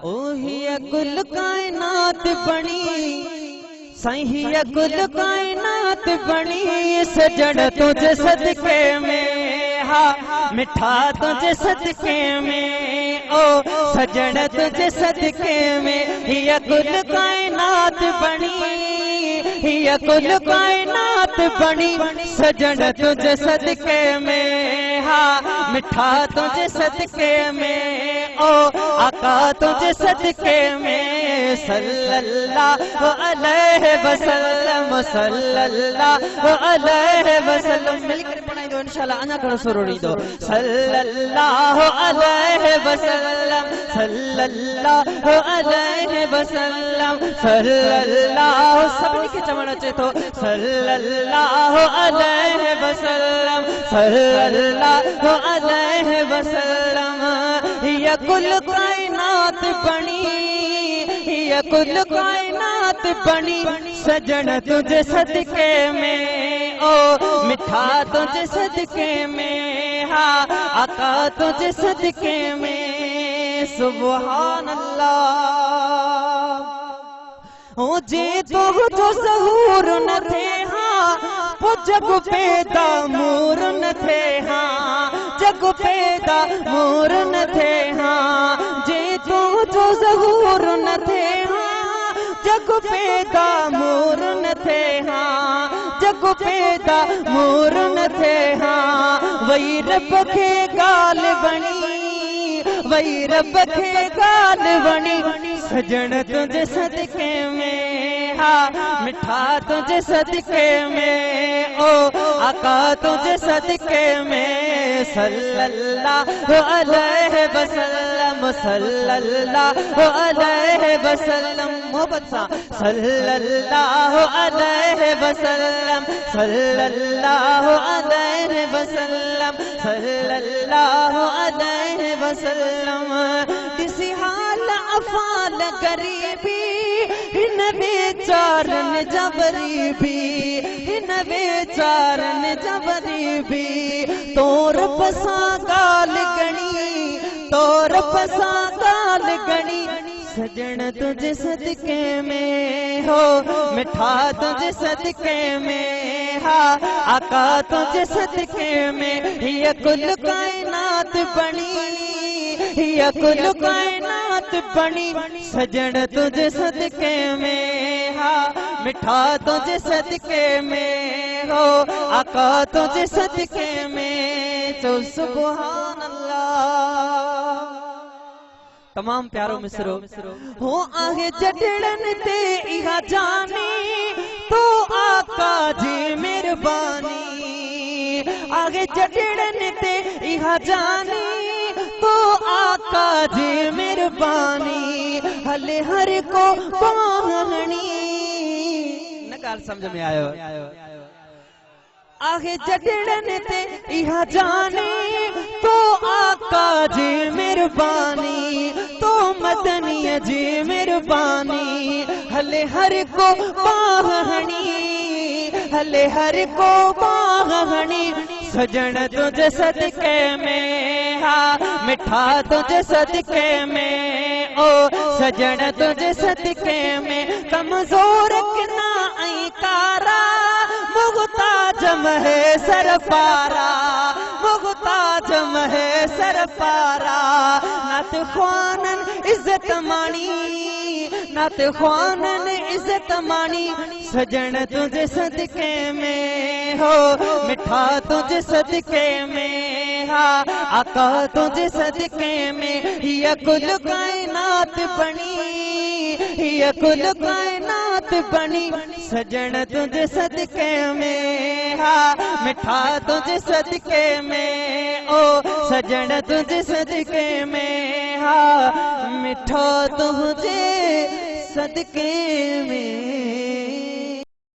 ओहिया कुल कायनात बनी, सही कुल कायनात बनी, सजण तुझे सदके में, हा मिठा तुझे सदके में, ओ सजण तुझे सदके में, हिया कुल कायनात बनी, हिया कुल कायनात बनी, सजण तुझे सदके में, हा मिठा तुझे सदके में, ओ आका तुझे सदके में, सल्लल्लाहु अलैहि वसल्लम, सल्लल्लाहु अलैहि वसल्लम। मिलकर पढ़ाई दो इंशाल्लाह, अना करो सुरोड़ी दो। सल्लल्लाहु अलैहि वसल्लम, सल्लल्लाहु अलैहि वसल्लम, सल्लल्लाहु सबनी के चमन अचे तो, सल्लल्लाहु अलैहि वसल्लम, सल्लल्लाहु अलैहि वसल्लम। हिया कुल कायनात बनी, हिया कुल कायनात बनी, सजण तुझे सदके में, ओ मिठा तुझे सदके में, हा आका तुझे सदके में। सुभान अल्लाह। ओ जे तो जो सहूर न थे, हाँ वो जग पैदा मूर न थे, हाँ जग पैदा मूर न थे, हाँ जे तो जो सहूर न थे, हाँ जग पैदा मूर न थे, हाँ जग पैदा मूर न थे, हाँ वही रब के गाल बनी, वही रब के गाल बनी, सजण तुझे सदके में, हा मिठा तुझे सदके में, ओ आका तुझे सदके में। सल्लल्लाहु अलैहि वसल्लम, सल्लल्लाहु अलैहि वसल्लम, मोहब्बत सा सल्लल्लाहु अलैहि वसल्लम, सल्लल्लाहु अलैहि वसल्लम, सल्लल्लाहु अलैहि वसल्लम। किसी हाल अफाल गरीबी, हिन बेचारन जबरीबी, हिन बेचारन जबरीबी, तोर पसा गाल गणी, तोर पसा गाल गणी, सजण तुझे सदके में, हो मिठा तुझे सदके में, हा आका तुझे सदके में। हिया कुल कायनात बनी, हिया कुल कायनात बनी, सजण तुझे सदके में, हा मिठा तुझे सदके में, हो आका तुझे सदके में। तो सुभान अल्लाह। तमाम प्यारो मिसरो हो आहे जटड़न ते इहा जानी, तो आका जी मेहरबानी, आगे जटड़न ते इहा जानी, तो आका जी मेहरबानी, हले हर को पाहनी। न ॻाल्हि समझ में आयो? आहे जटड़न ते इहा जानी, तो आका जी मेहरबानी, तो मदनीअ जी मेहरबानी, हले हर को पाहनी, हले हर को पाहनी, सजण तुझे सदके में, हा मिठा तुझे सदके में, ओ सजण तुझे सदके में। कमजोर किना ऐं कारा, मुग़ताज महे सरपारा, मुग़ताज महे सरपारा, नात ख्वानन इज्जत मानी, नात ख्वानन इज्जत मानी, सजण तुझे सदके में, हो मिठा तुझे सदके में, हा आका तुझे सदके में। हिया कुल कायनात बनी, हिया कुल कायनात बनी, सजण तुझे सदके में, हा मिठा तुझे सदके में, ओ सजण तुझे सदके में, हा मिठा तुझे सदके में।